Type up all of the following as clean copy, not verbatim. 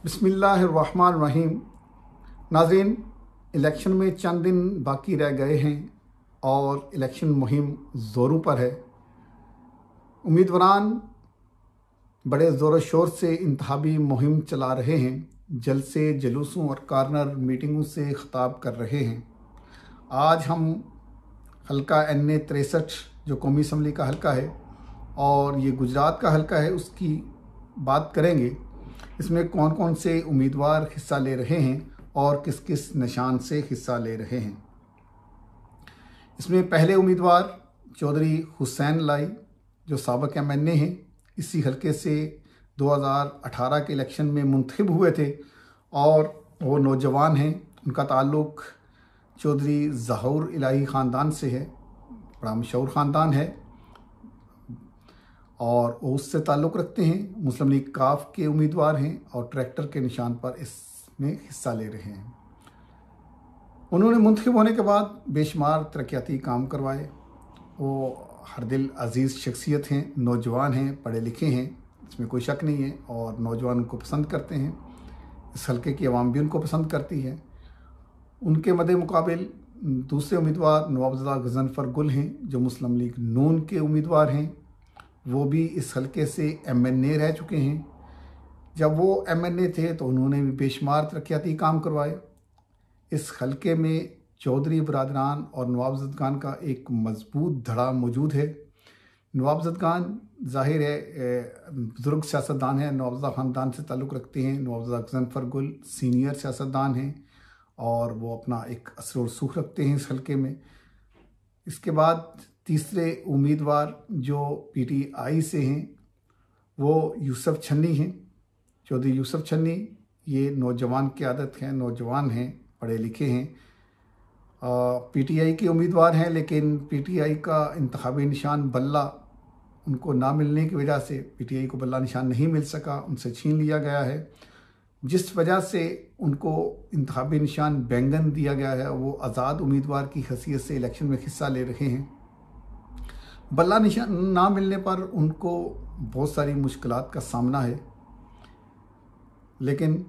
बिस्मिल्लाहिर्रहमानिर्रहीम। नाज़रीन, इलेक्शन में चंद दिन बाकी रह गए हैं और इलेक्शन मुहिम ज़ोरों पर है। उम्मीदवारान बड़े ज़ोर शोर से इंतखाबी मुहिम चला रहे हैं, जलसे जुलूसों और कॉर्नर मीटिंगों से खिताब कर रहे हैं। आज हम हल्का NA 63 जो कौमी असम्बली का हल्का है और ये गुजरात का हल्का है, उसकी बात करेंगे। इसमें कौन कौन से उम्मीदवार हिस्सा ले रहे हैं और किस किस निशान से हिस्सा ले रहे हैं। इसमें पहले उम्मीदवार चौधरी हुसैन लाई जो साबिक MNA हैं, इसी हल्के से 2018 के इलेक्शन में मुंतखब हुए थे और वो नौजवान हैं। उनका ताल्लुक़ चौधरी ज़हूर इलाही ख़ानदान से है, बड़ा मशहूर ख़ानदान है और वो उससे ताल्लुक़ रखते हैं। मुस्लिम लीग काफ के उम्मीदवार हैं और ट्रैक्टर के निशान पर इसमें हिस्सा ले रहे हैं। उन्होंने मुंतखब होने के बाद बेशुमार तरक्याती काम करवाए। वो हर दिल अजीज़ शख्सियत हैं, नौजवान हैं, पढ़े लिखे हैं, इसमें कोई शक नहीं है और नौजवान उनको पसंद करते हैं। इस हल्के की आवाम भी उनको पसंद करती है। उनके मद्दे मुकाबिल दूसरे उम्मीदवार नवाबज़दा गज़नफ़र गुल हैं जो मुस्लिम लीग नून के उम्मीदवार हैं। वो भी इस हल्के से MNA रह चुके हैं। जब वो MNA थे तो उन्होंने भी बेशुमार तरक्याती काम करवाए। इस हल्के में चौधरी बरादरान और नवाबज़दगान का एक मजबूत धड़ा मौजूद है। नवाबज़दगान ज़ाहिर है बुज़ुर्ग सियासतदान हैं, नवाबज़दा ख़ानदान से ताल्लुक़ रखते हैं। नवाबज़दा गज़नफ़र गुल सीनियर सियासतदान हैं और वो अपना एक असर और रसूख रखते हैं इस हल्के में। इसके बाद तीसरे उम्मीदवार जो PTI से हैं वो यूसुफ छन्नी हैं, चौधरी यूसुफ छन्नी। ये नौजवान की आदत है, नौजवान हैं, पढ़े लिखे हैं, PTI के उम्मीदवार हैं। लेकिन PTI का इंतखाबी निशान बल्ला उनको ना मिलने की वजह से PTI को बल्ला निशान नहीं मिल सका, उनसे छीन लिया गया है, जिस वजह से उनको इंतखाबी निशान बैंगन दिया गया है। वो आज़ाद उम्मीदवार की हैसियत से इलेक्शन में हिस्सा ले रहे हैं। बल्ला निशान ना मिलने पर उनको बहुत सारी मुश्किलात का सामना है, लेकिन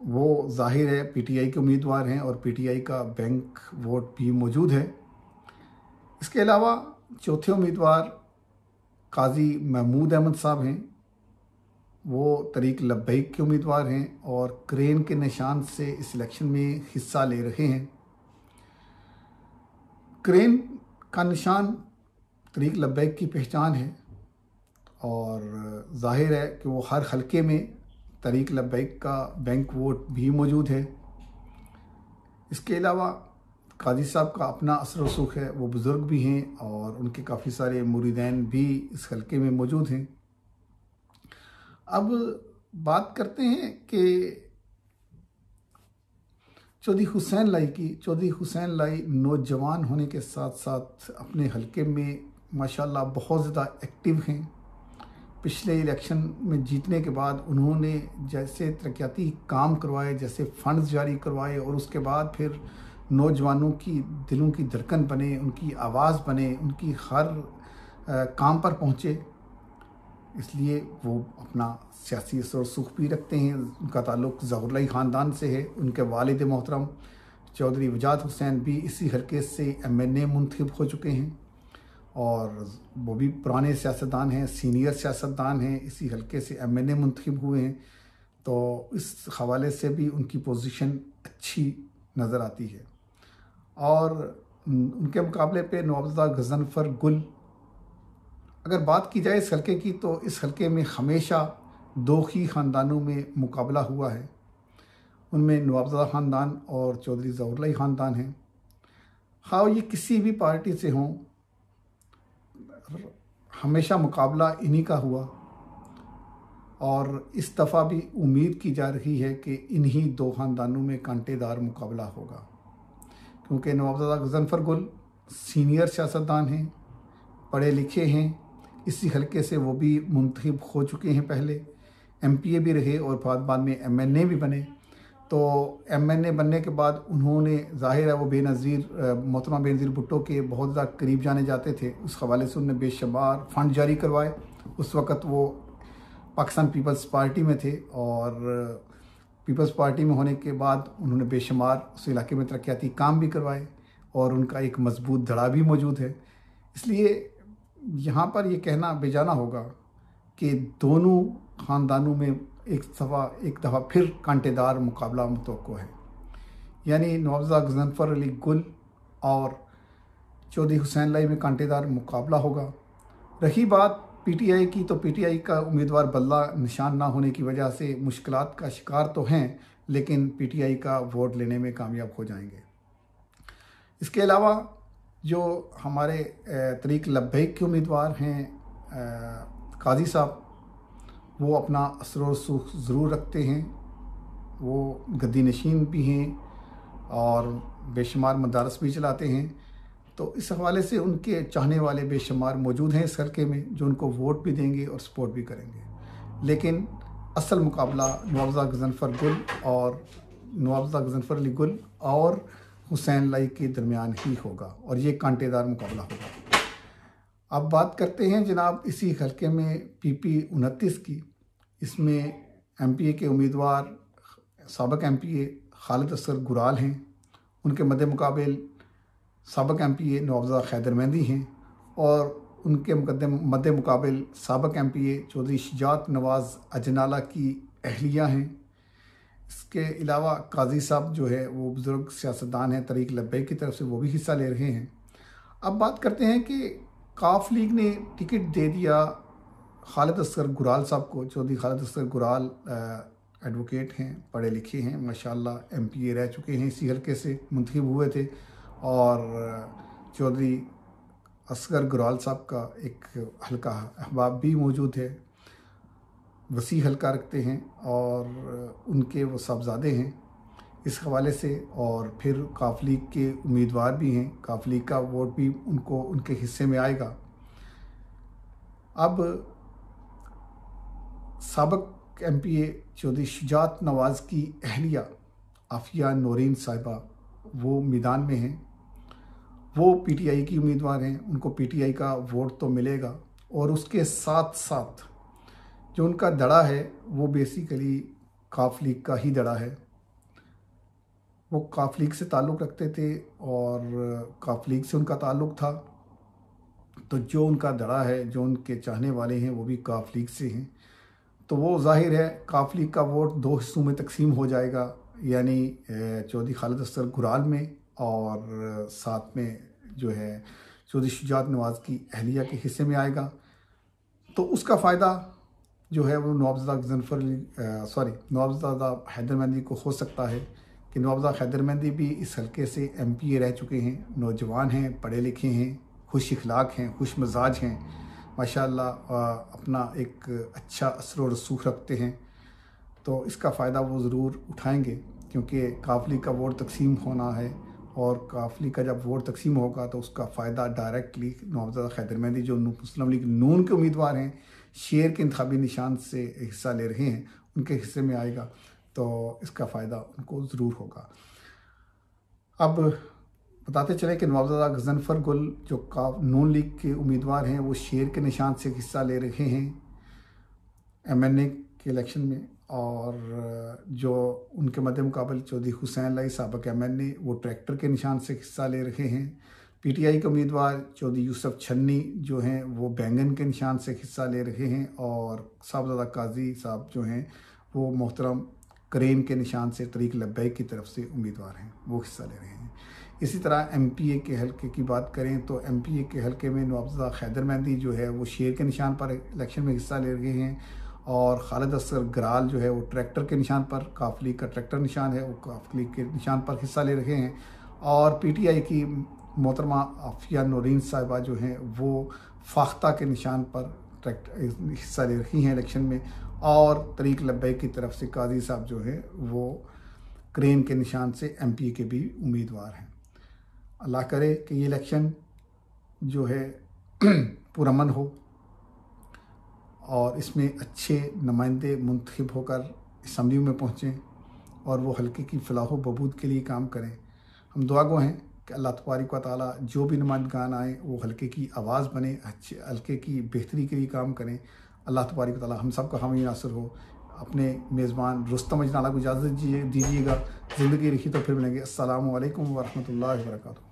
वो जाहिर है PTI के उम्मीदवार हैं और PTI का बैंक वोट भी मौजूद है। इसके अलावा चौथे उम्मीदवार काजी महमूद अहमद साहब हैं। वो तरीक़ लब्बैक के उम्मीदवार हैं और क्रेन के निशान से इस इलेक्शन में हिस्सा ले रहे हैं। क्रेन का निशान तरीक़ लब्बैक की पहचान है और ज़ाहिर है कि वो हर हल्के में तरीक़ लब्बैक का बैंक वोट भी मौजूद है। इसके अलावा काजी साहब का अपना असर रसूख है, वो बुज़ुर्ग भी हैं और उनके काफ़ी सारे मुरीदैन भी इस हल्के में मौजूद हैं। अब बात करते हैं कि चौधरी हुसैन लाई की। चौधरी हुसैन लाई नौजवान होने के साथ साथ अपने हल्के में माशाल्लाह बहुत ज़्यादा एक्टिव हैं। पिछले इलेक्शन में जीतने के बाद उन्होंने जैसे तरक्याती काम करवाए, जैसे फ़ंड्स जारी करवाए और उसके बाद फिर नौजवानों की दिलों की धड़कन बने, उनकी आवाज़ बने, उनकी हर काम पर पहुँचे। इसलिए वो अपना सियासी असर और सुख भी रखते हैं। उनका ताल्लुक़ ज़हूर इलाही ख़ानदान से है। उनके वालिद मोहतरम चौधरी वजाद हुसैन भी इसी हल्के से MNA मुंतखब हो चुके हैं और वो भी पुराने सियासतदान हैं, सीनियर सियासतदान हैं, इसी हल्के से MNA मुंतखब हुए हैं। तो इस हवाले से भी उनकी पोजीशन अच्छी नज़र आती है। और उनके मुकाबले पे नवाबज़दा गज़नफ़र गुल, अगर बात की जाए इस हल्के की, तो इस हल्के में हमेशा दो ही ख़ानदानों में मुकाबला हुआ है। उनमें नवाबज़दा ख़ानदान और चौधरी ज़हूर इलाही ख़ानदान हैं। हाँ, ये किसी भी पार्टी से हों, हमेशा मुकाबला इन्हीं का हुआ और इस दफ़ा भी उम्मीद की जा रही है कि इन्हीं दो ख़ानदानों में कांटेदार मुकाबला होगा, क्योंकि नवाबज़दा गज़नफ़र गुल सीनियर सियासतदान हैं, पढ़े लिखे हैं। इसी हल्के से वो भी मुंतखब हो चुके हैं, पहले MPA भी रहे और बाद में MNA भी बने। तो MNA बनने के बाद उन्होंने ज़ाहिर है वो बेनज़ीर मोहतरमा बेनज़ीर भुट्टो के बहुत ज़्यादा करीब जाने जाते थे। उस हवाले से उन्होंने बेशुमार फ़ंड जारी करवाए। उस वक़्त वो पाकिस्तान पीपल्स पार्टी में थे और पीपल्स पार्टी में होने के बाद उन्होंने बेशुमार उस इलाके में तरक्याती काम भी करवाए और उनका एक मजबूत धड़ा भी मौजूद है। इसलिए यहाँ पर ये कहना बेजाना होगा कि दोनों ख़ानदानों में एक दफ़ा फिर कांटेदार मुकाबला मुतवक्को है, यानी नवाबज़ा गज़नफ़र अली गुल और चौधरी हुसैन लाई में कांटेदार मुकाबला होगा। रही बात पीटीआई की, तो पीटीआई का उम्मीदवार बल्ला निशान ना होने की वजह से मुश्किलात का शिकार तो हैं, लेकिन पीटीआई का वोट लेने में कामयाब हो जाएंगे। इसके अलावा जो हमारे तरीक़ लब्बैक के उम्मीदवार हैं काजी साहब, वो अपना असर व रसूख ज़रूर रखते हैं। वो गद्दी नशीन भी हैं और बेशुमार मदारस भी चलाते हैं, तो इस हवाले से उनके चाहने वाले बेशुमार मौजूद हैं इस हल्के में, जो उनको वोट भी देंगे और सपोर्ट भी करेंगे। लेकिन असल मुकाबला नवाबज़ा गज़नफ़र अली गुल और हुसैन लाई के दरमियान ही होगा और ये कांटेदार मुकाबला होगा। अब बात करते हैं जनाब इसी हल्के में PP 29 की। इसमें MPA के उम्मीदवार साबिक़ MPA खालिद असगर गुराल हैं, उनके मद्दे मुकाबिल साबिक़ MPA नवाबज़ा हैदर मेहंदी हैं और उनके मद्दे मुकाबिल साबिक़ MPA चौधरी शुजात नवाज़ अजनाला की अहलिया हैं। इसके अलावा काजी साहब जो है वो बुज़ुर्ग सियासतदान हैं, तरीक़ लब्बैक की तरफ से वो भी हिस्सा ले रहे हैं। अब बात करते हैं कि काफ लीग ने टिकट दे दिया खालिद असगर गुराल साहब को। चौधरी खालिद असगर गुराल एडवोकेट हैं, पढ़े लिखे हैं, माशाल्लाह MPA रह चुके हैं, इसी हल्के से मुंतखब हुए थे और चौधरी असगर गुराल साहब का एक हल्का अहबाब भी मौजूद है, वसी हल्का रखते हैं और उनके वो साहबजादे हैं इस हवाले से। और फिर काफ लीग के उम्मीदवार भी हैं, काफ लीग का वोट भी उनके हिस्से में आएगा। अब साबिक़ MPA चौधरी शुजात नवाज़ की अहलिया आफिया नौरीन साहिबा वो मैदान में हैं, वो PTI की उम्मीदवार हैं, उनको PTI का वोट तो मिलेगा और उसके साथ साथ जो उनका दड़ा है वो बेसिकली काफ लीग का ही दड़ा है। वो काफ लीग से ताल्लुक़ रखते थे और काफ लीग से उनका ताल्लुक़ था, तो जो उनका दड़ा है, जो उनके चाहने वाले हैं वो भी काफ लीग से हैं। तो वो जाहिर है काफ लीग का वोट दो हिस्सों में तकसीम हो जाएगा, यानी चौधरी खालिद असगर गुराल में और साथ में जो है चौधरी शुजात नवाज़ की अहलिया के हिस्से में आएगा। तो उसका फ़ायदा जो है वो नवाबज़ादा हैदर मेहंदी को हो सकता है कि नवाबज़ादा हैदर मेहंदी भी इस हल्के से MPA रह चुके हैं, नौजवान हैं, पढ़े लिखे हैं, खुश इखलाक हैं, खुश मिजाज हैं, माशाल्लाह अपना एक अच्छा असर व रसूख रखते हैं। तो इसका फ़ायदा वो ज़रूर उठाएंगे क्योंकि काफ लीग का वोट तकसीम होना है और काफ लीग का जब वोट तकसीम होगा तो उसका फ़ायदा डायरेक्टली नवाबज़ादा हैदर मेहंदी जो मुस्लिम लीग नून के उम्मीदवार हैं, शेर के इंतखाबी निशान से हिस्सा ले रहे हैं, उनके हिस्से में आएगा, तो इसका फ़ायदा उनको ज़रूर होगा। अब बताते चले कि नवाबज़ादा गज़नफ़र गुल जो नून लीग के उम्मीदवार हैं वो शेर के निशान से हिस्सा ले रहे हैं MNA के इलेक्शन में, और जो उनके मद्दे मुकाबले चौधरी हुसैन लाई साबिक़ MNA वो ट्रैक्टर के निशान से हिस्सा ले रहे हैं। PTI के उम्मीदवार चौधरी यूसुफ छन्नी जो हैं वो बैंगन के निशान से हिस्सा ले रहे हैं और साहबजादा काजी साहब जो हैं वो मोहतरम करेन के निशान से तरीक़ लब्बैक की तरफ से उम्मीदवार हैं, वो हिस्सा ले रहे हैं। इसी तरह MPA के हल्के की बात करें तो MPA के हल्के में नवाबज़ादा हैदर मेहंदी जो है वो शेर के निशान पर इलेक्शन में हिस्सा ले रहे हैं और खालिद असगर गुराल जो है वो ट्रैक्टर के निशान पर, काफ लीग का ट्रैक्टर निशान है, वो काफ लीग के निशान पर हिस्सा ले रहे हैं। और PTI की मोहतरमा आफिया नौरीन साहिबा जो हैं वो फाख्ता के निशान पर हिस्सा ले रही हैं इलेक्शन में, और तरीक़ लब्बैक की तरफ से काजी साहब जो है वो क्रेन के निशान से MPA के भी उम्मीदवार हैं। अल्लाह करे कि ये इलेक्शन जो है पुरअमन हो और इसमें अच्छे नुमाइंदे मुंतखब होकर असम्बली में पहुँचें और वो हल्के की फलाह व बहबूद के लिए काम करें। हम दुआ गो हैं कि अल्लाह तबारक व तआला जो भी नुमाइंदगान आए वो हल्के की आवाज़ बने, अच्छे हल्के की बेहतरी के लिए काम करें अल्लाह तबारक व तआला हम सबको हामी नासिर हो। अपने मेज़बान रुस्तम अजनाला को इजाज़त दीजिएगा। ज़िंदगी रखी तो फिर मिलेंगे। अस्सलामु अलैकुम व रहमतुल्लाहि व बरकातुहू।